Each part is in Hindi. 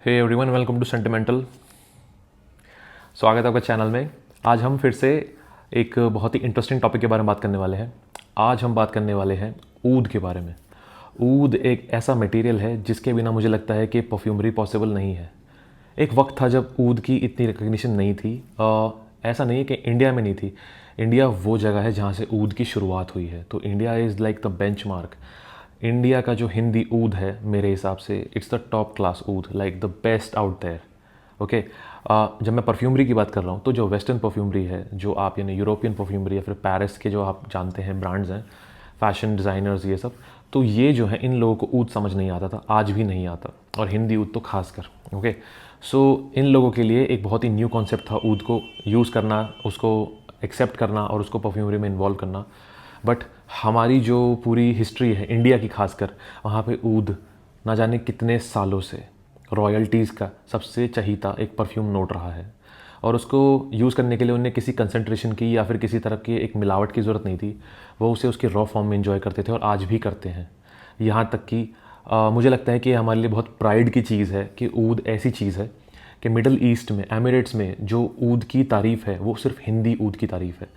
Hey everyone, welcome to sentimental. स्वागत है आपका चैनल में। आज हम फिर से एक बहुत ही इंटरेस्टिंग टॉपिक के बारे में बात करने वाले हैं। आज हम बात करने वाले हैं ऊद के बारे में। ऊद एक ऐसा मटेरियल है जिसके बिना मुझे लगता है कि परफ्यूमरी पॉसिबल नहीं है। एक वक्त था जब ऊद की इतनी रिकग्निशन नहीं थी। ऐसा नहीं है कि इंडिया में नहीं थी। इंडिया वो जगह है जहाँ से ऊद की शुरुआत हुई है, तो India is like the benchmark. India का जो हिंदी ऊद है, मेरे हिसाब से इट्स द टॉप क्लास ऊद, like the best out there. Okay, जब मैं परफ्यूमरी की बात कर रहा हूँ तो जो वेस्टर्न परफ्यूमरी है, जो आप यानी यूरोपियन परफ्यूमरी या फिर पेरिस के जो आप जानते हैं ब्रांड्स हैं, फैशन डिज़ाइनर्स, ये सब, तो ये जो है इन लोगों को ऊद समझ नहीं आता था, आज भी नहीं आता, और हिंदी ऊद तो खासकर। ओके, सो इन लोगों के लिए एक बहुत ही न्यू कॉन्सेप्ट था ऊद को यूज़ करना, उसको एक्सेप्ट करना और उसको परफ्यूमरी में इन्वॉल्व करना। बट हमारी जो पूरी हिस्ट्री है इंडिया की खासकर, वहाँ पे ऊद ना जाने कितने सालों से रॉयल्टीज़ का सबसे चहीता एक परफ्यूम नोट रहा है, और उसको यूज़ करने के लिए उन्हें किसी कंसंट्रेशन की या फिर किसी तरह की एक मिलावट की ज़रूरत नहीं थी। वो उसे उसके रॉ फॉर्म में एंजॉय करते थे और आज भी करते हैं। यहाँ तक कि मुझे लगता है कि हमारे लिए बहुत प्राइड की चीज़ है कि ऊद ऐसी चीज़ है कि मिडल ईस्ट में, एमिरेट्स में जो ऊद की तारीफ़ है वो सिर्फ हिंदी ऊद की तारीफ़ है।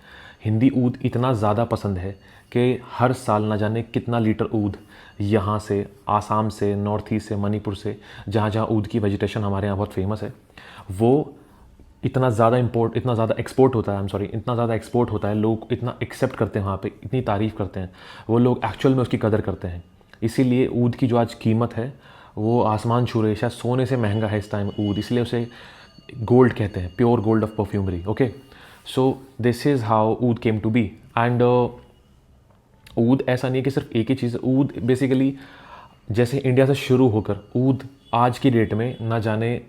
हिंदी ऊद इतना ज़्यादा पसंद है कि हर साल ना जाने कितना लीटर ऊद यहाँ से, आसाम से, नॉर्थ ईस्ट से, मणिपुर से, जहाँ जहाँ ऊद की वेजिटेशन हमारे यहाँ बहुत फेमस है, वो इतना ज़्यादा एक्सपोर्ट होता है। इतना ज़्यादा एक्सपोर्ट होता है, लोग इतना एक्सेप्ट करते हैं वहाँ पे, इतनी तारीफ़ करते हैं, वो लोग एक्चुअल में उसकी कदर करते हैं। इसीलिए ऊद की जो आज कीमत है वो आसमान छू रही है। शायद सोने से महंगा है इस टाइम ऊद, इसलिए उसे गोल्ड कहते हैं, pure gold of perfumery. Okay, so this is how ऊद केम टू बी। एंड ऊद ऐसा नहीं है कि सिर्फ एक ही चीज़। ऊद बेसिकली जैसे इंडिया से शुरू होकर ऊद आज की डेट में ना जाने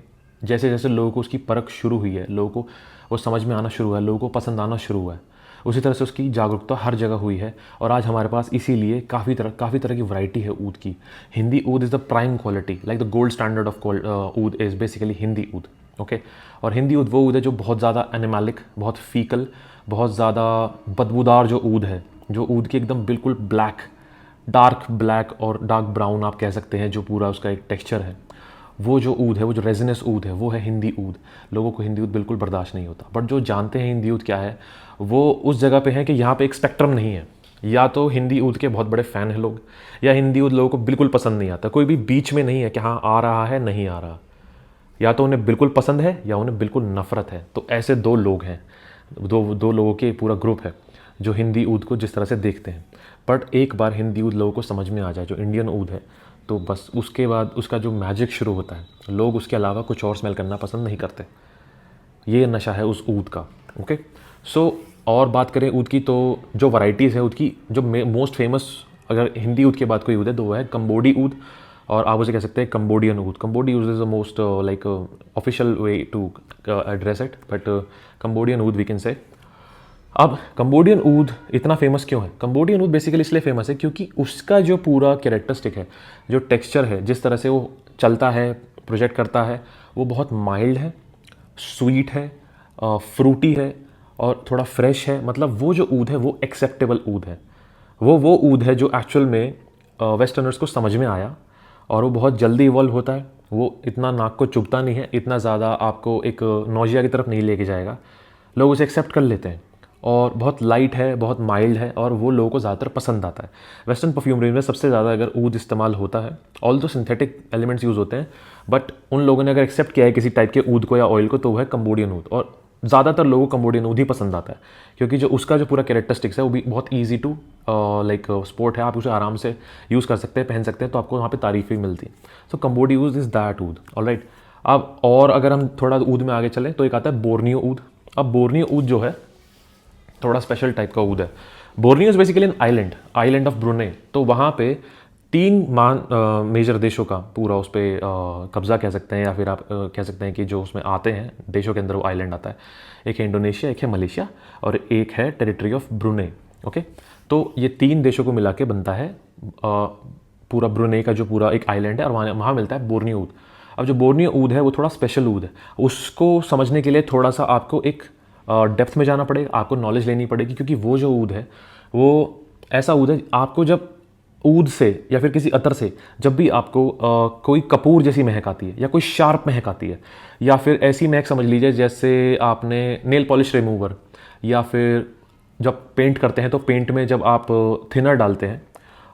जैसे जैसे लोगों को उसकी परख शुरू हुई है, लोगों को वो समझ में आना शुरू हुआ है, लोगों को पसंद आना शुरू हुआ है, उसी तरह से उसकी जागरूकता हर जगह हुई है। और आज हमारे पास इसीलिए काफ़ी तरह की वैरायटी है ऊद की। हिंदी ऊद is the prime quality, like the gold standard of ऊद इज़ बेसिकली हिंदी ऊद। ओके, और हिंदी ऊद वो ऊद है जो बहुत ज़्यादा एनिमैलिक, बहुत फीकल, बहुत ज़्यादा बदबूदार जो ऊद है, जो ऊद की एकदम बिल्कुल ब्लैक, डार्क ब्लैक और डार्क ब्राउन आप कह सकते हैं, जो पूरा उसका एक टेक्सचर है, वो जो ऊद है, वो जो रेजिनस ऊद है, वो है हिंदी ऊद। लोगों को हिंदी ऊद बिल्कुल बर्दाश्त नहीं होता। बट जो जानते हैं हिंदी ऊद क्या है, वो उस जगह पे है कि यहाँ पे एक स्पेक्ट्रम नहीं है। या तो हिंदी ऊद के बहुत बड़े फ़ैन हैं लोग, या हिंदी ऊद लोगों को बिल्कुल पसंद नहीं आता। कोई भी बीच में नहीं है कि हाँ आ रहा है, नहीं आ रहा। या तो उन्हें बिल्कुल पसंद है या उन्हें बिल्कुल नफ़रत है। तो ऐसे दो लोग हैं, दो लोगों के पूरा ग्रुप है जो हिंदी ऊद को जिस तरह से देखते हैं। बट एक बार हिंदी ऊद लोगों को समझ में आ जाए, जो इंडियन ऊद है, तो बस उसके बाद उसका जो मैजिक शुरू होता है। लोग उसके अलावा कुछ और स्मेल करना पसंद नहीं करते। ये नशा है उस ऊद का। ओके, सो और बात करें ऊद की, तो जो वैरायटीज़ है ऊद की, जो मोस्ट फेमस अगर हिंदी ऊद के बाद कोई ऊद है तो वो है कंबोडी ऊद, और आप उसे कह सकते हैं कंबोडियन ऊद। कंबोडी ऊद is the most like official way to address it, but Cambodian ऊद वी कैन से। अब कंबोडियन ऊद इतना फेमस क्यों है? कंबोडियन ऊद बेसिकली इसलिए फेमस है क्योंकि उसका जो पूरा कैरेक्टरिस्टिक है, जो टेक्सचर है, जिस तरह से वो चलता है, प्रोजेक्ट करता है, वो बहुत माइल्ड है, स्वीट है, फ्रूटी है और थोड़ा फ्रेश है। मतलब वो जो ऊद है वो एक्सेप्टेबल ऊद है। वो ऊद है जो एक्चुअल में वेस्टर्नर्स को समझ में आया, और वो बहुत जल्दी इवॉल्व होता है। वो इतना नाक को चुभता नहीं है, इतना ज़्यादा आपको एक नौजिया की तरफ नहीं लेके जाएगा। लोग उसे एक्सेप्ट कर लेते हैं, और बहुत लाइट है, बहुत माइल्ड है, और वो लोगों को ज़्यादातर पसंद आता है। वेस्टर्न परफ्यूमरी में सबसे ज़्यादा अगर ऊद इस्तेमाल होता है, ऑल तो सिंथेटिक एलिमेंट्स यूज़ होते हैं, बट उन लोगों ने अगर एक्सेप्ट किया है किसी टाइप के ऊद को या ऑयल को, तो वो है कंबोडियन ऊद। और ज़्यादातर लोगों को कंबोडियन ऊद ही पसंद आता है, क्योंकि जो उसका जो पूरा कैरेक्टरिस्टिक्स है वो भी बहुत ईजी टू लाइक स्पोर्ट है। आप उसे आराम से यूज़ कर सकते हैं, पहन सकते हैं, तो आपको वहाँ पे तारीफ भी मिलती है। सो कंबोडी ऊद इज़ दैट ऊद। ऑलराइट, अब और अगर हम थोड़ा ऊद में आगे चलें तो एक आता है बोर्नियो ऊद। अब बोर्नियो ऊद जो है थोड़ा स्पेशल टाइप का ऊद है। Borneo is basically an island of Brunei. तो वहाँ पे 3 मेजर देशों का पूरा उस पर कब्ज़ा कह सकते हैं, या फिर आप कह सकते हैं कि जो उसमें आते हैं देशों के अंदर वो आइलैंड आता है। एक है इंडोनेशिया, एक है मलेशिया, और एक है टेरिटरी ऑफ ब्रुनेई। ओके, तो ये 3 देशों को मिला के बनता है पूरा ब्रुनेई का जो पूरा एक आइलैंड है, और वहाँ मिलता है बोर्नियो ऊद। अब जो बोर्नियो ऊद है वो थोड़ा स्पेशल ऊद है। उसको समझने के लिए थोड़ा सा आपको एक डेप्थ में जाना पड़ेगा, आपको नॉलेज लेनी पड़ेगी, क्योंकि वो जो ऊद है वो ऐसा ऊद है, आपको जब ऊद से या फिर किसी अतर से जब भी आपको कोई कपूर जैसी महक आती है या कोई शार्प महक आती है, या फिर ऐसी महक समझ लीजिए जैसे आपने नेल पॉलिश रिमूवर, या फिर जब पेंट करते हैं तो पेंट में जब आप थिनर डालते हैं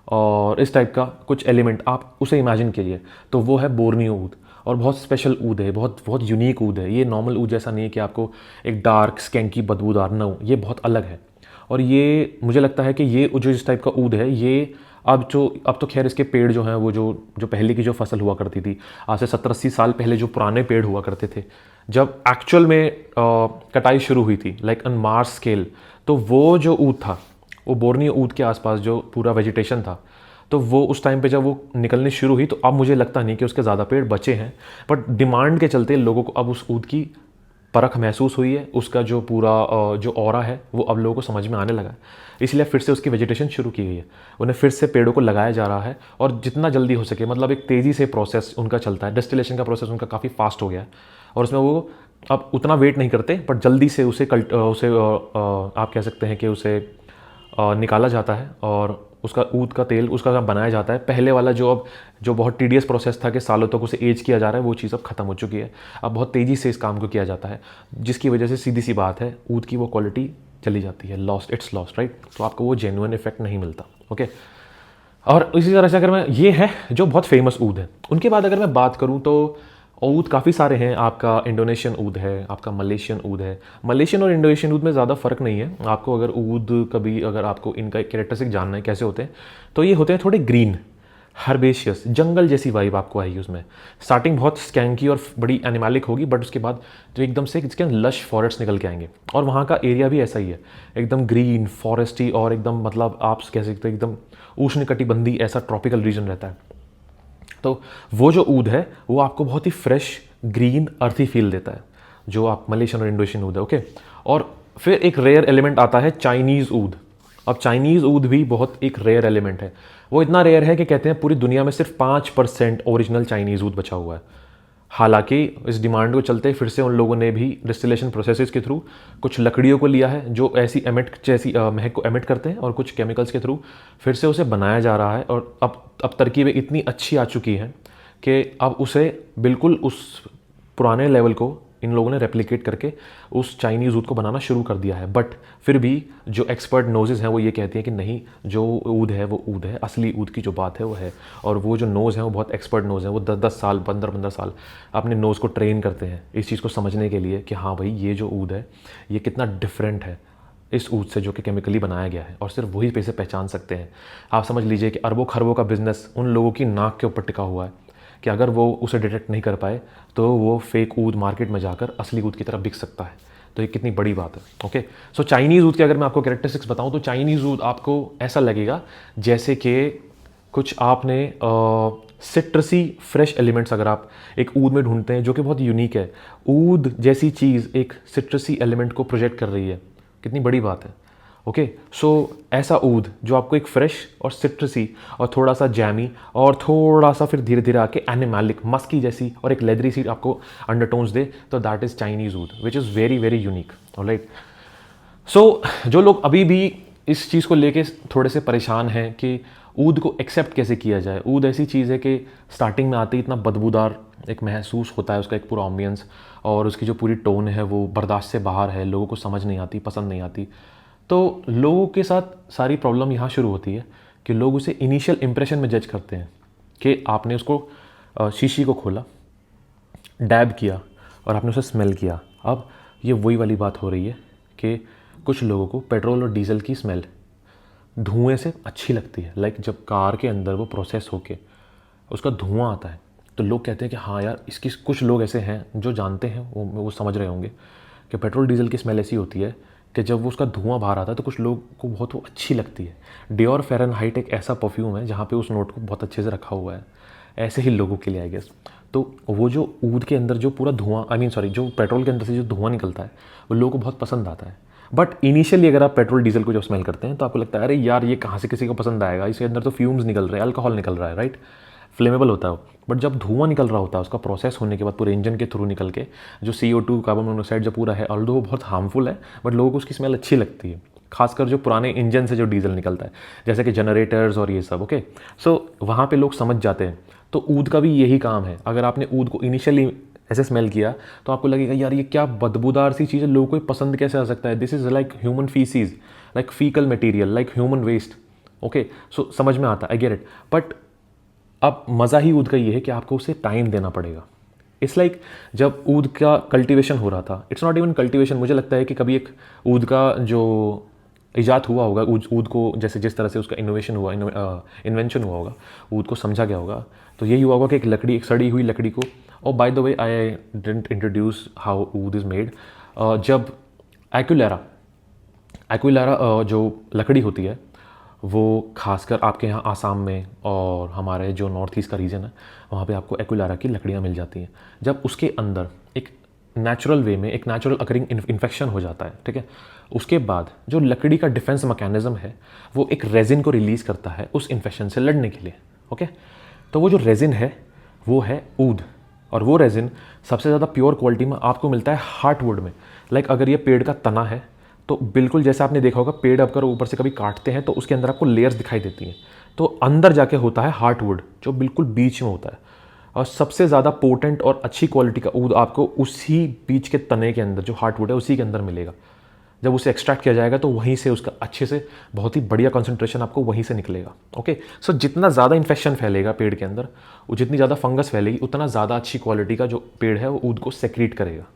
और इस टाइप का कुछ एलिमेंट आप उसे इमेजिन कीजिए, तो वो है बोर्नियो ऊद। और बहुत स्पेशल ऊद है, बहुत बहुत यूनिक ऊद है। ये नॉर्मल ऊद जैसा नहीं है कि आपको एक डार्क स्कैंकी बदबूदार, ना हो, ये बहुत अलग है। और ये मुझे लगता है कि ये जो इस टाइप का ऊद है, ये अब तो खैर इसके पेड़ जो हैं वो जो पहले की जो फसल हुआ करती थी, आज से 70-80 साल पहले जो पुराने पेड़ हुआ करते थे, जब एक्चुअल में कटाई शुरू हुई थी लाइक ऑन मार्स स्केल, तो वो जो ऊद था, वो बोर्नियो ऊद के आसपास जो पूरा वेजिटेशन था, तो वो उस टाइम पे जब वो निकलनी शुरू हुई, तो अब मुझे लगता नहीं कि उसके ज़्यादा पेड़ बचे हैं। बट डिमांड के चलते लोगों को अब उस ऊद की परख महसूस हुई है, उसका जो पूरा जो ऑरा है वो अब लोगों को समझ में आने लगा है, इसलिए फिर से उसकी वेजिटेशन शुरू की गई है। उन्हें फिर से पेड़ों को लगाया जा रहा है, और जितना जल्दी हो सके, मतलब एक तेज़ी से प्रोसेस उनका चलता है, डिस्टिलेशन का प्रोसेस उनका काफ़ी फास्ट हो गया है, और उसमें वो अब उतना वेट नहीं करते, बट जल्दी से उसे आप कह सकते हैं कि उसे निकाला जाता है, और उसका ऊद का तेल उसका बनाया जाता है। पहले वाला जो बहुत टीडियस प्रोसेस था कि सालों तक उसे एज किया जा रहा है, वो चीज़ अब ख़त्म हो चुकी है। अब बहुत तेज़ी से इस काम को किया जाता है, जिसकी वजह से सीधी सी बात है, ऊद की वो क्वालिटी चली जाती है, लॉस्ट, इट्स लॉस्ट, राइट। तो आपको वो जेन्युइन इफेक्ट नहीं मिलता। ओके, और इसी तरह से अगर मैं, ये है जो बहुत फेमस ऊद है। उनके बाद अगर मैं बात करूँ तो ऊद काफ़ी सारे हैं। आपका इंडोनेशियन ऊद है, आपका मलेशियन ऊद है। मलेशियन और इंडोनेशियन ऊद में ज़्यादा फ़र्क नहीं है। आपको अगर अगर आपको इनका कैरेक्टरिस्टिक जानना है कैसे होते हैं, तो ये होते हैं थोड़े ग्रीन, हर्बेशियस, जंगल जैसी वाइब आपको आएगी उसमें। स्टार्टिंग बहुत स्कैंकी और बड़ी एनिमलिक होगी, बट उसके बाद जो एकदम से इसके लश फॉरेस्ट निकल के आएंगे। और वहाँ का एरिया भी ऐसा ही है, एकदम ग्रीन, फॉरेस्टी, और एकदम मतलब आप कह सकते हैं एकदम उष्णकटिबंधी ऐसा ट्रॉपिकल रीजन रहता है। तो वो जो ऊद है वो आपको बहुत ही फ्रेश, ग्रीन, अर्थी फील देता है, जो आप मलेशियन और इंडोनेशियन ऊद है। ओके, और फिर एक रेयर एलिमेंट आता है चाइनीज़ ऊद। अब चाइनीज़ ऊद भी बहुत एक रेयर एलिमेंट है। वो इतना रेयर है कि कहते हैं पूरी दुनिया में सिर्फ 5% ओरिजिनल चाइनीज़ ऊद बचा हुआ है। हालांकि इस डिमांड को चलते फिर से उन लोगों ने भी डिस्टिलेशन प्रोसेसेस के थ्रू कुछ लकड़ियों को लिया है जो ऐसी महक को एमिट करते हैं, और कुछ केमिकल्स के थ्रू फिर से उसे बनाया जा रहा है। और अब तरकीबें इतनी अच्छी आ चुकी हैं कि अब उसे बिल्कुल उस पुराने लेवल को इन लोगों ने रेप्लिकेट करके उस चाइनीज़ ऊद को बनाना शुरू कर दिया है। बट फिर भी जो एक्सपर्ट नोजेज़ हैं वो ये कहती हैं कि नहीं, जो ऊद है वो ऊद है, असली ऊद की जो बात है वो है। और वो जो नोज़ हैं वो बहुत एक्सपर्ट नोज़ हैं, वो 10-10 साल, 15-15 साल अपने नोज़ को ट्रेन करते हैं इस चीज़ को समझने के लिए कि हाँ भाई, ये जो ऊद है ये कितना डिफरेंट है इस ऊद से जो कि केमिकली बनाया गया है, और सिर्फ वही पे से पहचान सकते हैं। आप समझ लीजिए कि अरबों खरबों का बिजनेस उन लोगों की नाक के ऊपर टिका हुआ है कि अगर वो उसे डिटेक्ट नहीं कर पाए तो वो फेक ऊद मार्केट में जाकर असली ऊद की तरफ बिक सकता है। तो ये कितनी बड़ी बात है। ओके, सो चाइनीज़ ऊद के अगर मैं आपको कैरेक्टरिस्टिक्स बताऊं तो चाइनीज़ ऊद आपको ऐसा लगेगा जैसे कि कुछ आपने सिट्रसी फ्रेश एलिमेंट्स अगर आप एक ऊद में ढूंढते हैं जो कि बहुत यूनिक है, ऊद जैसी चीज़ एक सिट्रसी एलिमेंट को प्रोजेक्ट कर रही है, कितनी बड़ी बात है। ओके, सो ऐसा ऊद जो आपको एक फ्रेश और सिट्रसी और थोड़ा सा जैमी और थोड़ा सा फिर धीरे धीरे आके एनिमलिक, मस्की जैसी और एक लेदरी सी आपको अंडरटोन्स दे, तो दैट इज़ चाइनीज़ ऊद, which is very very unique. Alright, so जो लोग अभी भी इस चीज़ को लेके थोड़े से परेशान हैं कि ऊद को एक्सेप्ट कैसे किया जाए। ऊद ऐसी चीज़ है कि स्टार्टिंग में आते ही इतना बदबूदार एक महसूस होता है, उसका एक पूरा एम्बियंस, और उसकी जो पूरी टोन है वो बर्दाश्त से बाहर है, लोगों को समझ नहीं आती, पसंद नहीं आती। तो लोगों के साथ सारी प्रॉब्लम यहाँ शुरू होती है कि लोग उसे इनिशियल इम्प्रेशन में जज करते हैं कि आपने उसको शीशी को खोला, डैब किया और आपने उसे स्मेल किया। अब ये वही वाली बात हो रही है कि कुछ लोगों को पेट्रोल और डीजल की स्मेल धुएं से अच्छी लगती है। लाइक जब कार के अंदर वो प्रोसेस होके उसका धुआं आता है तो लोग कहते हैं कि हाँ यार, इसकी कुछ लोग ऐसे हैं जो जानते हैं, वो समझ रहे होंगे कि पेट्रोल डीजल की स्मेल ऐसी होती है कि जब वो उसका धुआं बाहर आता है तो कुछ लोग को बहुत वो अच्छी लगती है। डियोर फ़ारेनहाइट एक ऐसा परफ्यूम है जहाँ पे उस नोट को बहुत अच्छे से रखा हुआ है, ऐसे ही लोगों के लिए आई गेस। तो वो जो ऊद के अंदर जो पूरा धुआं, जो पेट्रोल के अंदर से जो धुआं निकलता है वो लोगों को बहुत पसंद आता है। बट इनिशियली अगर आप पेट्रोल डीजल को जब स्मेल करते हैं तो आपको लगता है अरे यार, ये कहाँ से किसी को पसंद आएगा, इसके अंदर तो फ्यूम्स निकल रहे हैं, अल्कोहल निकल रहा है, राइट। फ्लेमेबल होता है, बट जब धुआं निकल रहा होता है उसका प्रोसेस होने के बाद पूरे इंजन के थ्रू निकल के, जो CO2 कार्बन मोनोऑक्साइड जो पूरा है, ऑल्दो वो बहुत हार्मफुल है बट लोगों को उसकी स्मेल अच्छी लगती है, खासकर जो पुराने इंजन से जो डीजल निकलता है जैसे कि जनरेटर्स और ये सब। ओके, सो वहाँ पे लोग समझ जाते हैं। तो ऊद का भी यही काम है। अगर आपने ऊद को इनिशियली ऐसे स्मेल किया तो आपको लगेगा यार ये क्या बदबूदार सी चीज़ है, लोगों को पसंद कैसे आ सकता है, this is like human faeces, like faecal material, like human waste. Okay, so समझ में आता, आई गेट इट। बट अब मज़ा ही ऊद का ये है कि आपको उसे टाइम देना पड़ेगा। इट्स लाइक जब ऊद का कल्टीवेशन हो रहा था, इट्स नॉट इवन कल्टीवेशन, मुझे लगता है कि कभी एक ऊद का जो इजाद हुआ होगा, ऊद को जैसे जिस तरह से उसका इनोवेशन हुआ, इन्वेंशन हुआ होगा, ऊद को समझा गया होगा, तो यही हुआ होगा कि एक लकड़ी, एक सड़ी हुई लकड़ी को, और by the way I didn't introduce how ऊद इज़ मेड। जब एक्विलारा जो लकड़ी होती है वो खासकर आपके यहाँ आसाम में और हमारे जो नॉर्थ ईस्ट का रीजन है वहाँ पे आपको एक्विलारा की लकड़ियाँ मिल जाती हैं। जब उसके अंदर एक नेचुरल वे में एक नेचुरल अकरिंग इन्फेक्शन हो जाता है, ठीक है, उसके बाद जो लकड़ी का डिफेंस मैकेनिज्म है वो एक रेजिन को रिलीज़ करता है उस इन्फेक्शन से लड़ने के लिए। ओके, तो वो जो रेजिन है वो है ऊद, और वो रेजिन सबसे ज़्यादा प्योर क्वालिटी में आपको मिलता है हार्टवुड में। लाइक अगर ये पेड़ का तना है तो बिल्कुल जैसा आपने देखा होगा, पेड़ अगर ऊपर से कभी काटते हैं तो उसके अंदर आपको लेयर्स दिखाई देती हैं, तो अंदर जाके होता है हार्टवुड जो बिल्कुल बीच में होता है। और सबसे ज़्यादा पोटेंट और अच्छी क्वालिटी का ऊद आपको उसी बीच के तने के अंदर, जो हार्टवुड है उसी के अंदर मिलेगा। जब उसे एक्सट्रैक्ट किया जाएगा तो वहीं से उसका अच्छे से बहुत ही बढ़िया कंसंट्रेशन आपको वहीं से निकलेगा। ओके, सो जितना ज़्यादा इन्फेक्शन फैलेगा पेड़ के अंदर, वो जितनी ज़्यादा फंगस फैलेगी, उतना ज़्यादा अच्छी क्वालिटी का जो पेड़ है वो ऊद को सेक्रीट करेगा।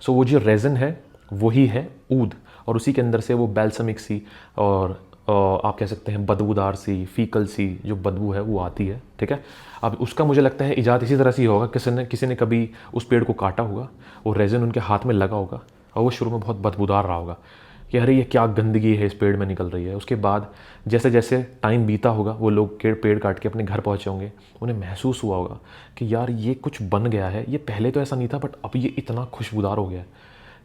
सो वो जो रेजिन है वही है ऊद, और उसी के अंदर से वो बैल्समिक सी और आप कह सकते हैं बदबूदार सी, फीकल सी जो बदबू है वो आती है। ठीक है, अब उसका मुझे लगता है इजाद इसी तरह से ही होगा, किसी ने कभी उस पेड़ को काटा होगा, वो रेजिन उनके हाथ में लगा होगा और वो शुरू में बहुत बदबूदार रहा होगा कि अरे ये क्या गंदगी है इस पेड़ में निकल रही है। उसके बाद जैसे जैसे टाइम बीता होगा, वो लोग पेड़ काट के अपने घर पहुँचे होंगे, उन्हें महसूस हुआ होगा कि यार ये कुछ बन गया है, ये पहले तो ऐसा नहीं था बट अब ये इतना खुशबूदार हो गया है,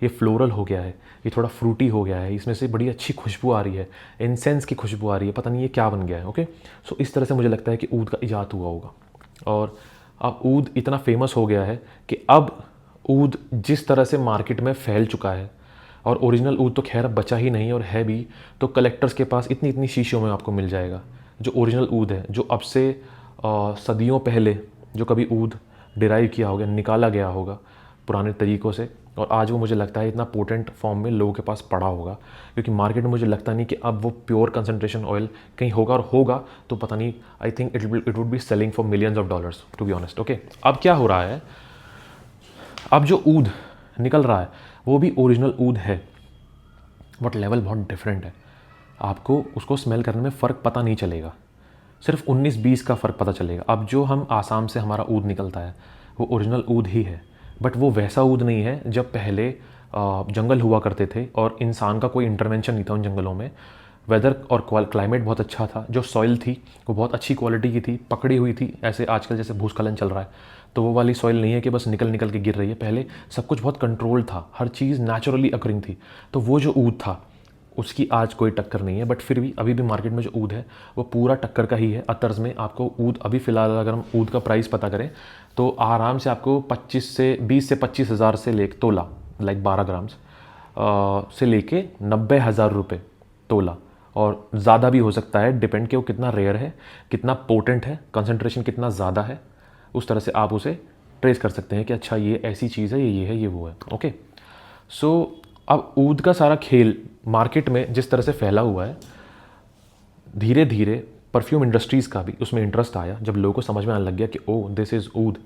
ये फ्लोरल हो गया है, ये थोड़ा फ्रूटी हो गया है, इसमें से बड़ी अच्छी खुशबू आ रही है, इंसेंस की खुशबू आ रही है, पता नहीं ये क्या बन गया है। ओके, सो इस तरह से मुझे लगता है कि ऊद का इजाद हुआ होगा। और अब ऊद इतना फेमस हो गया है कि अब ऊद जिस तरह से मार्केट में फैल चुका है, और ओरिजिनल ऊद तो खैर अब बचा ही नहीं, और है भी तो कलेक्टर्स के पास इतनी इतनी शीशियों में आपको मिल जाएगा जो ओरिजिनल ऊद है, जो अब से सदियों पहले जो कभी ऊद डिराइव किया होगा, निकाला गया होगा पुराने तरीक़ों से, और आज वो मुझे लगता है इतना पोटेंट फॉर्म में लोगों के पास पड़ा होगा, क्योंकि मार्केट में मुझे लगता नहीं कि अब वो प्योर कंसंट्रेशन ऑयल कहीं होगा, और होगा तो पता नहीं, I think it would be selling for millions of dollars to be honest. Okay, अब क्या हो रहा है, अब जो ऊद निकल रहा है वो भी ओरिजिनल ऊद है बट लेवल बहुत डिफरेंट है। आपको उसको स्मेल करने में फ़र्क पता नहीं चलेगा, सिर्फ 19-20 का फ़र्क पता चलेगा। अब जो हम आसाम से हमारा ऊद निकलता है वो ओरिजिनल ऊद ही है, बट वो वैसा ऊद नहीं है जब पहले जंगल हुआ करते थे और इंसान का कोई इंटरवेंशन नहीं था उन जंगलों में। वेदर और क्लाइमेट बहुत अच्छा था, जो सॉइल थी वो बहुत अच्छी क्वालिटी की थी, पकड़ी हुई थी, ऐसे आजकल जैसे भूस्खलन चल रहा है तो वो वाली सॉइल नहीं है कि बस निकल निकल के गिर रही है। पहले सब कुछ बहुत कंट्रोल था, हर चीज़ नेचुरली अकरिंग थी, तो वो जो ऊद था उसकी आज कोई टक्कर नहीं है। बट फिर भी अभी भी मार्केट में जो ऊद है वो पूरा टक्कर का ही है। अतर्स में आपको ऊद अभी फ़िलहाल अगर हम ऊद का प्राइस पता करें तो आराम से आपको 20 से 25 हज़ार से ले तोला, लाइक 12 ग्राम्स से लेके 90,000 रुपये तोला, और ज़्यादा भी हो सकता है, डिपेंड कि वो कितना रेयर है, कितना पोटेंट है, कंसंट्रेशन कितना ज़्यादा है, उस तरह से आप उसे ट्रेस कर सकते हैं कि अच्छा ये ऐसी चीज़ है, ये है, ये वो है। ओके, सो अब ऊद का सारा खेल मार्केट में जिस तरह से फैला हुआ है, धीरे धीरे परफ्यूम इंडस्ट्रीज़ का भी उसमें इंटरेस्ट आया, जब लोगों को समझ में आने लग गया कि ओ दिस इज़ ऊद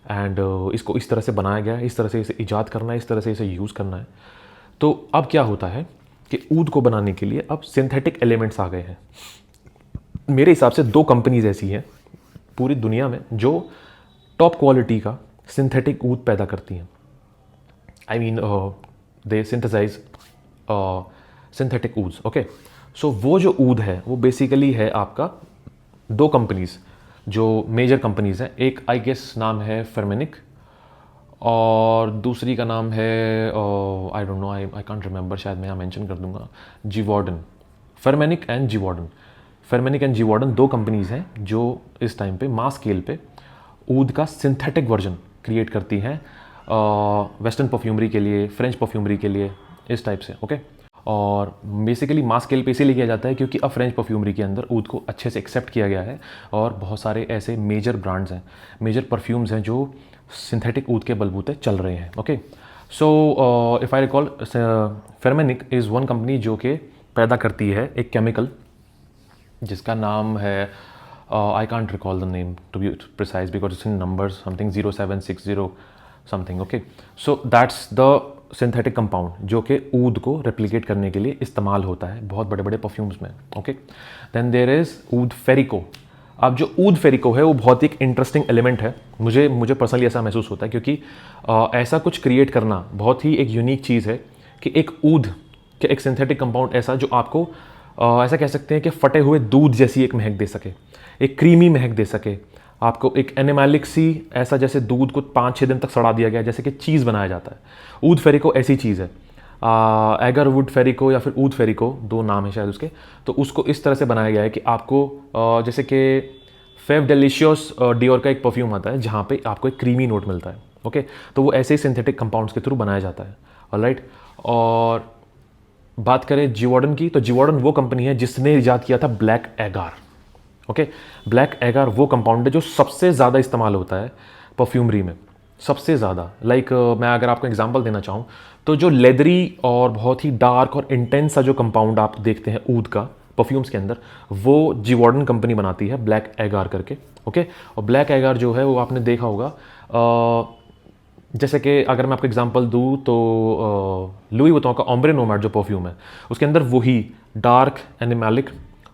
एंड इसको इस तरह से बनाया गया है, इस तरह से इसे ईजाद करना है, इस तरह से इसे यूज़ करना है। तो अब क्या होता है कि ऊद को बनाने के लिए अब सिंथेटिक एलिमेंट्स आ गए हैं। मेरे हिसाब से 2 कंपनीज ऐसी हैं पूरी दुनिया में जो टॉप क्वालिटी का सिंथेटिक ऊद पैदा करती हैं। I mean they synthesise synthetic ऊड्स। ओके, सो वो जो ऊद है वो बेसिकली है आपका 2 कंपनीज जो मेजर कंपनीज हैं। एक आई गेस नाम है फर्मेनिक और दूसरी का नाम है I don't know, I can't remember, शायद मैं यहाँ मेंशन कर दूंगा, जीवॉर्डन। फर्मेनिक एंड जीवॉर्डन, फेर्मेनिक एंड जीवॉर्डन 2 कंपनीज हैं जो इस टाइम पे मास स्केल पे ऊद का सिंथेटिक वर्जन क्रिएट करती हैं वेस्टर्न परफ्यूमरी के लिए, फ्रेंच परफ्यूमरी के लिए, इस टाइप से। ओके, और बेसिकली मास स्केल पे इसीलिए किया जाता है क्योंकि अब फ्रेंच परफ्यूमरी के अंदर ऊद को अच्छे से एक्सेप्ट किया गया है और बहुत सारे ऐसे मेजर ब्रांड्स हैं, मेजर परफ्यूम्स हैं जो सिंथेटिक ऊद के बलबूते चल रहे हैं। Okay, so if I recall, Firmenich is one company जो कि पैदा करती है एक केमिकल जिसका नाम है, I can't recall the name to be precise because it's in numbers, something 0760 something. Okay, so that's the synthetic compound जो कि ऊद को रेप्लिकेट करने के लिए इस्तेमाल होता है बहुत बड़े बड़े परफ्यूम्स में। ओके, देन देयर इज़ ऊद फेरिको। अब जो ऊद फेरिको है वो बहुत ही एक इंटरेस्टिंग एलिमेंट है, मुझे पर्सनली ऐसा महसूस होता है क्योंकि ऐसा कुछ क्रिएट करना बहुत ही एक यूनिक चीज़ है कि एक ऊद के एक सिंथेटिक कंपाउंड ऐसा जो आपको ऐसा कह सकते हैं कि फटे हुए दूध जैसी एक महक दे सके, एक क्रीमी महक दे सके, आपको एक एनिमैलिक सी, ऐसा जैसे दूध को 5-6 दिन तक सड़ा दिया गया जैसे कि चीज़ बनाया जाता है। ऊद फेरिको ऐसी चीज़ है, एगरवुड फेरिको या फिर ऊद फेरिको, 2 नाम है शायद उसके, तो उसको इस तरह से बनाया गया है कि आपको जैसे कि फेव डेलिशियस डियोर का एक परफ्यूम आता है जहाँ पे आपको एक क्रीमी नोट मिलता है। ओके, तो वो ऐसे ही सिंथेटिक कंपाउंड्स के थ्रू बनाया जाता है। ऑलराइट, और बात करें जीवॉर्डन की, तो जीवॉर्डन वो कंपनी है जिसने इजाद किया था ब्लैक एगार। ओके, ब्लैक एगार वो कंपाउंड है जो सबसे ज़्यादा इस्तेमाल होता है परफ्यूमरी में, सबसे ज़्यादा। मैं अगर आपको एग्जांपल देना चाहूँ तो जो लेदरी और बहुत ही डार्क और इंटेंस सा जो कंपाउंड आप देखते हैं ऊद का परफ्यूम्स के अंदर, वो जीवॉर्डन कंपनी बनाती है ब्लैक एगार करके। ओके, और ब्लैक एगार जो है वो आपने देखा होगा, जैसे कि अगर मैं आपको एग्जांपल दूँ तो लुई वुइटन का ओम्ब्रे नोमैड जो परफ्यूम है उसके अंदर वही डार्क एनिमैलिक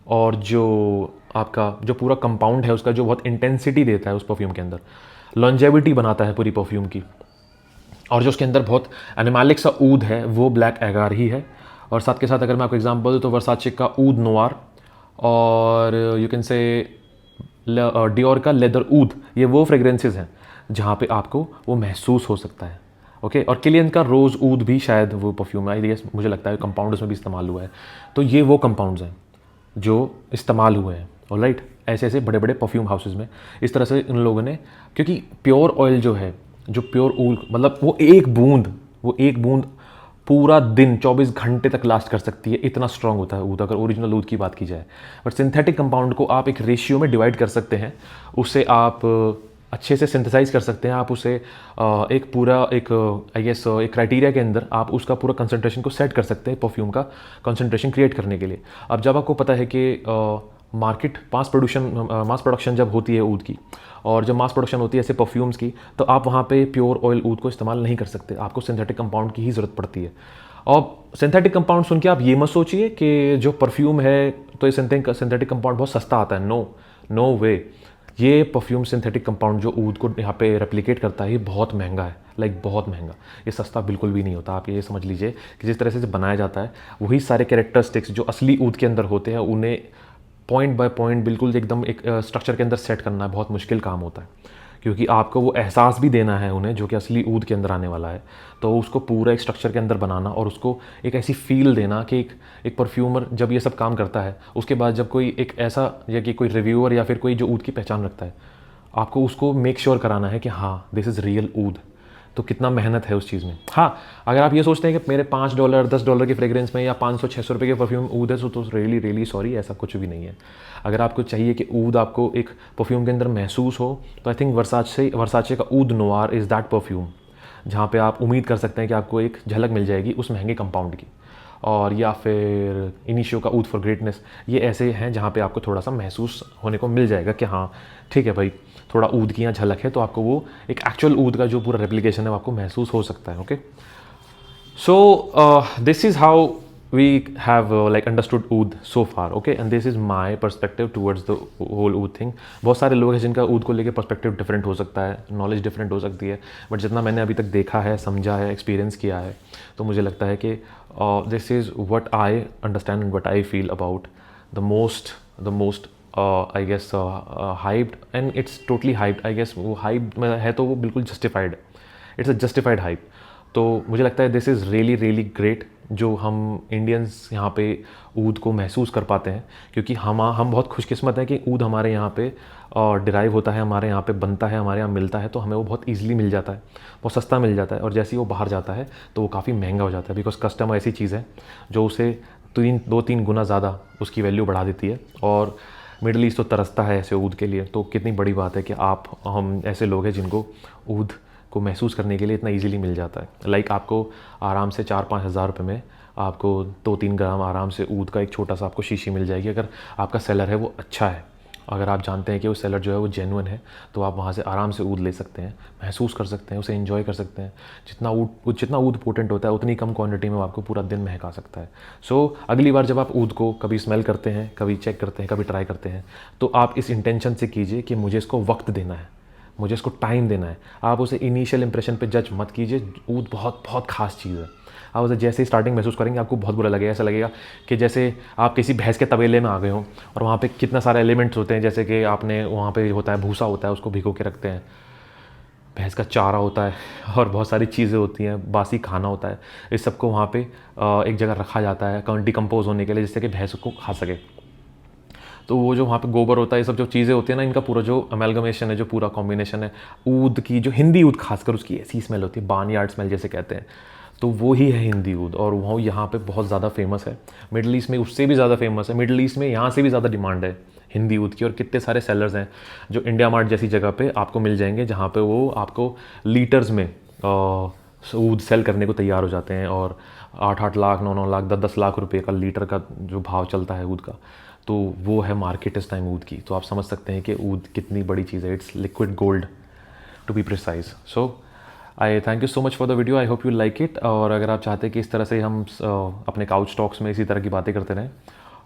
और जो आपका जो पूरा कंपाउंड है उसका जो बहुत इंटेंसिटी देता है उस परफ्यूम के अंदर, लॉन्जेविटी बनाता है पूरी परफ्यूम की, और जो उसके अंदर बहुत एनिमैलिक सा ऊद है वो ब्लैक एगार ही है। और साथ के साथ अगर मैं आपको एग्जांपल दूँ तो वर्साचे का ऊद नोवार और यू कैन से डियोर का लेदर ऊद, ये वो फ्रेग्रेंसेस हैं जहाँ पे आपको वो महसूस हो सकता है। ओके, और किलियन का रोज़ ऊद भी शायद वो परफ्यूम है, आई गेस, मुझे लगता है कंपाउंड उसमें भी इस्तेमाल हुआ है। तो ये वो कंपाउंड्स हैं जो इस्तेमाल हुए हैं। ऑलराइट, ऐसे ऐसे बड़े बड़े परफ्यूम हाउसेज में इस तरह से इन लोगों ने, क्योंकि प्योर ऑयल जो है, जो प्योर ऊल, मतलब वो एक बूंद पूरा दिन 24 घंटे तक लास्ट कर सकती है, इतना स्ट्रांग होता है ऊद, अगर ओरिजिनल ऊद की बात की जाए। बट सिंथेटिक कंपाउंड को आप एक रेशियो में डिवाइड कर सकते हैं, उससे आप अच्छे से सिंथेसाइज कर सकते हैं, आप उसे एक पूरा एक आई गेस एक क्राइटेरिया के अंदर आप उसका पूरा कंसंट्रेशन को सेट कर सकते हैं परफ्यूम का कंसंट्रेशन क्रिएट करने के लिए। अब जब आपको पता है कि मार्केट मास प्रोडक्शन जब होती है ऊद की, और जब मास प्रोडक्शन होती है ऐसे परफ्यूम्स की, तो आप वहाँ पे प्योर ऑयल ऊद को इस्तेमाल नहीं कर सकते, आपको सिंथेटिक कंपाउंड की ही ज़रूरत पड़ती है। और सिंथेटिक कंपाउंड सुन के आप ये मत सोचिए कि जो परफ्यूम है तो ये सिंथेटिक कंपाउंड बहुत सस्ता आता है, नो वे। ये परफ्यूम सिंथेटिक कंपाउंड जो ऊद को यहाँ पे रेप्लिकेट करता है ये बहुत महंगा है, बहुत महंगा, ये सस्ता बिल्कुल भी नहीं होता। आप ये समझ लीजिए कि जिस तरह से बनाया जाता है वही सारे कैरेक्टरिस्टिक्स जो असली ऊद के अंदर होते हैं उन्हें पॉइंट बाय पॉइंट बिल्कुल एकदम एक स्ट्रक्चर के अंदर सेट करना बहुत मुश्किल काम होता है, क्योंकि आपको वो एहसास भी देना है उन्हें जो कि असली ऊद के अंदर आने वाला है। तो उसको पूरा एक स्ट्रक्चर के अंदर बनाना और उसको एक ऐसी फील देना कि एक परफ्यूमर जब ये सब काम करता है, उसके बाद जब कोई एक ऐसा या कि कोई रिव्यूअर या फिर कोई जो ऊद की पहचान रखता है, आपको उसको मेक श्योर कराना है कि हाँ दिस इज़ रियल ऊद। तो कितना मेहनत है उस चीज़ में। हाँ, अगर आप ये सोचते हैं कि मेरे $5 $10 की फ्रेग्रेंस में या 500-600 रुपये के परफ्यूम ऊद है तो रियली सॉरी, ऐसा कुछ भी नहीं है। अगर आपको चाहिए कि ऊद आपको एक परफ्यूम के अंदर महसूस हो तो आई थिंक वर्साचे का ऊद नोवार इज़ दैट परफ्यूम, जहाँ पे आप उम्मीद कर सकते हैं कि आपको एक झलक मिल जाएगी उस महंगे कंपाउंड की। और या फिर इनिशियो का ऊद फॉर ग्रेटनेस, ये ऐसे हैं जहाँ पे आपको थोड़ा सा महसूस होने को मिल जाएगा कि हाँ ठीक है भाई, थोड़ा ऊद की यहाँ झलक है, तो आपको वो एक एक्चुअल ऊद का जो पूरा रेप्लिकेशन है वो आपको महसूस हो सकता है। Okay, so this is how we have like understood oud so far, okay, and this is my perspective towards the whole oud thing. बहुत सारे लोग हैं जिनका ऊद को लेके पर्सपेक्टिव डिफरेंट हो सकता है, नॉलेज डिफरेंट हो सकती है, बट जितना मैंने अभी तक देखा है, समझा है, एक्सपीरियंस किया है, तो मुझे लगता है कि this is what I understand and what I feel about the most I guess hyped, and it's totally hyped, I guess वो हाइप में है तो वो बिल्कुल justified, it's a justified hype. तो मुझे लगता है this is really really great जो हम इंडियंस यहाँ पे ऊद को महसूस कर पाते हैं, क्योंकि हम बहुत खुशकिस्मत हैं कि ऊद हमारे यहाँ पे डिराइव होता है, हमारे यहाँ पे बनता है, हमारे यहाँ मिलता है, तो हमें वो बहुत ईजिली मिल जाता है, बहुत सस्ता मिल जाता है। और जैसे ही वो बाहर जाता है तो वो काफ़ी महंगा हो जाता है, बिकॉज कस्टम ऐसी चीज़ है जो उसे 2-3 गुना ज़्यादा उसकी वैल्यू बढ़ा देती है। और मिडल ईस्ट तो तरसता है ऐसे ऊद के लिए, तो कितनी बड़ी बात है कि हम ऐसे लोग हैं जिनको ऊद को महसूस करने के लिए इतना इजीली मिल जाता है। लाइक आपको आराम से 4-5 हज़ार रुपये में आपको 2-3 ग्राम आराम से ऊद का एक छोटा सा आपको शीशी मिल जाएगी, अगर आपका सेलर है वो अच्छा है, अगर आप जानते हैं कि वो सेलर जो है वो जेन्युइन है, तो आप वहाँ से आराम से ऊद ले सकते हैं, महसूस कर सकते हैं, उसे एंजॉय कर सकते हैं। जितना ऊद पोटेंट होता है उतनी कम क्वांटिटी में वो आपको पूरा दिन महका सकता है। सो अगली बार जब आप ऊद को कभी स्मेल करते हैं, कभी चेक करते हैं, कभी ट्राई करते हैं, तो आप इस इंटेंशन से कीजिए कि मुझे इसको वक्त देना है, मुझे इसको टाइम देना है। आप उसे इनिशियल इंप्रेशन पे जज मत कीजिए। ऊद बहुत बहुत खास चीज़ है। आप उसे जैसे ही स्टार्टिंग महसूस करेंगे आपको बहुत बुरा लगेगा, ऐसा लगेगा कि जैसे आप किसी भैंस के तबेले में आ गए हों और वहाँ पे कितना सारे एलिमेंट्स होते हैं, जैसे कि आपने वहाँ पे होता है भूसा होता है, उसको भिगो के रखते हैं, भैंस का चारा होता है और बहुत सारी चीज़ें होती हैं, बासी खाना होता है, इस सबको वहाँ पे एक जगह रखा जाता है डिकम्पोज होने के लिए, जिससे कि भैंस को खा सके। तो वो जो वहाँ पे गोबर होता है, ये सब जो चीज़ें होती हैं ना, इनका पूरा जो अमेलगमेशन है, जो पूरा कॉम्बिनेशन है, ऊद की जो हिंदी ऊद खासकर उसकी ऐसी स्मेल होती है, बार्नयार्ड स्मेल जैसे कहते हैं, तो वो ही है हिंदी ऊद। और वो यहाँ पे बहुत ज़्यादा फेमस है। मिडल ईस्ट में उससे भी ज़्यादा फेमस है, मिडल ईस्ट में यहाँ से भी ज़्यादा डिमांड है हिंदी ऊद की। और कितने सारे सेलर्स हैं जो इंडिया मार्ट जैसी जगह पे आपको मिल जाएंगे, जहाँ पे वो आपको लीटर्स में ऊद सेल करने को तैयार हो जाते हैं। और 8-8 लाख, 9-9 लाख, 10-10 लाख रुपए का लीटर का जो भाव चलता है ऊद का, तो वो है मार्केट इस टाइम ऊद की। तो आप समझ सकते हैं कि ऊद कितनी बड़ी चीज़ है। It's liquid gold to be precise. So I thank you so much for the video, I hope you like it. और अगर आप चाहते हैं कि इस तरह से हम अपने काउच टॉक्स में इसी तरह की बातें करते रहें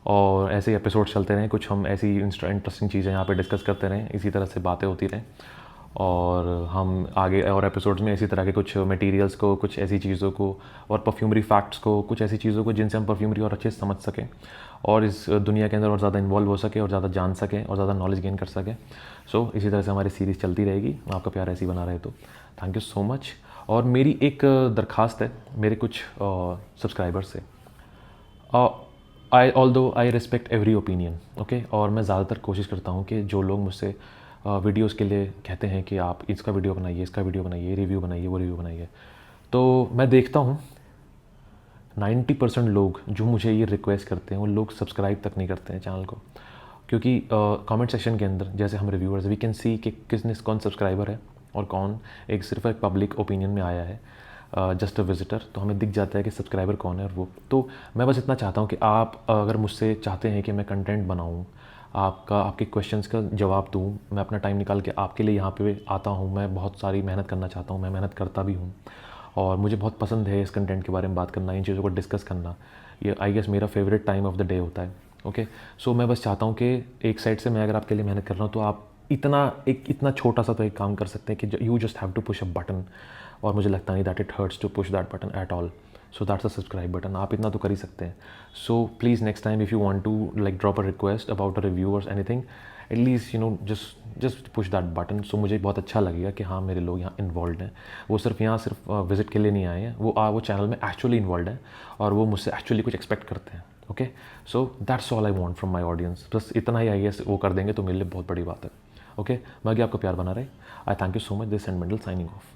और ऐसे ही एपिसोड चलते रहें, कुछ हम ऐसी इंटरेस्टिंग चीज़ें यहाँ पे डिस्कस करते रहें, इसी तरह से बातें होती रहें, और हम आगे और एपिसोड्स में इसी तरह के कुछ मटेरियल्स को, कुछ ऐसी चीज़ों को और परफ्यूमरी फैक्ट्स को, कुछ ऐसी चीज़ों को जिनसे हम परफ्यूमरी और अच्छे से समझ सकें और इस दुनिया के अंदर और ज़्यादा इन्वॉल्व हो सके और ज़्यादा जान सकें और ज़्यादा नॉलेज गेन कर सकें। सो इसी तरह से हमारी सीरीज़ चलती रहेगी। आपका प्यार ऐसे ही बना रहे तो थैंक यू सो मच। और मेरी एक दरख्वास्त है मेरे कुछ सब्सक्राइबर्स से, I respect every opinion, okay. और मैं ज़्यादातर कोशिश करता हूँ कि जो लोग मुझसे वीडियोज़ के लिए कहते हैं कि आप इसका वीडियो बनाइए, इसका वीडियो बनाइए, रिव्यू बनाइए, वो रिव्यू बनाइए, तो मैं देखता हूँ 90% लोग जो मुझे ये रिक्वेस्ट करते हैं वो लोग सब्सक्राइब तक नहीं करते हैं चैनल को। क्योंकि कमेंट सेक्शन के अंदर जैसे हम रिव्यूअर्स वी कैन सी कि कौन सब्सक्राइबर है और कौन सिर्फ एक पब्लिक ओपिनियन में आया है, जस्ट अ विजिटर। तो हमें दिख जाता है कि सब्सक्राइबर कौन है। और वो तो मैं बस इतना चाहता हूँ कि आप अगर मुझसे चाहते हैं कि मैं कंटेंट बनाऊँ, आपके क्वेश्चंस का जवाब दूँ, मैं अपना टाइम निकाल के आपके लिए यहाँ पे आता हूँ, मैं बहुत सारी मेहनत करना चाहता हूँ, मैं मेहनत करता भी हूँ और मुझे बहुत पसंद है इस कंटेंट के बारे में बात करना, इन चीज़ों को डिस्कस करना। ये आई गेस मेरा favourite time of the day होता है, ओके। सो मैं बस चाहता हूँ कि एक साइड से मैं अगर आपके लिए मेहनत कर रहा हूँ तो आप इतना छोटा सा तो एक काम कर सकते हैं कि you just have to push a button, और मुझे लगता नहीं that it hurts to push that button at all. So that's a subscribe button, आप इतना तो कर ही सकते हैं। So please next time if you want to like drop a request about a review और anything, at least just push that button. So मुझे बहुत अच्छा लगेगा कि हाँ मेरे लोग यहाँ इन्वॉल्व हैं, वो सिर्फ विजिट के लिए नहीं आए हैं, वो चैनल में एक्चुअली इन्वॉल्व हैं और वो मुझसे एक्चुअली कुछ एक्सपेक्ट करते हैं, okay. So that's all I want from my audience. बस इतना ही आई गेस वो कर देंगे तो मेरे लिए बहुत बड़ी बात है, ओके। बाकी आपका प्यार बना रहे। आई thank you so much. This and Mendel signing off.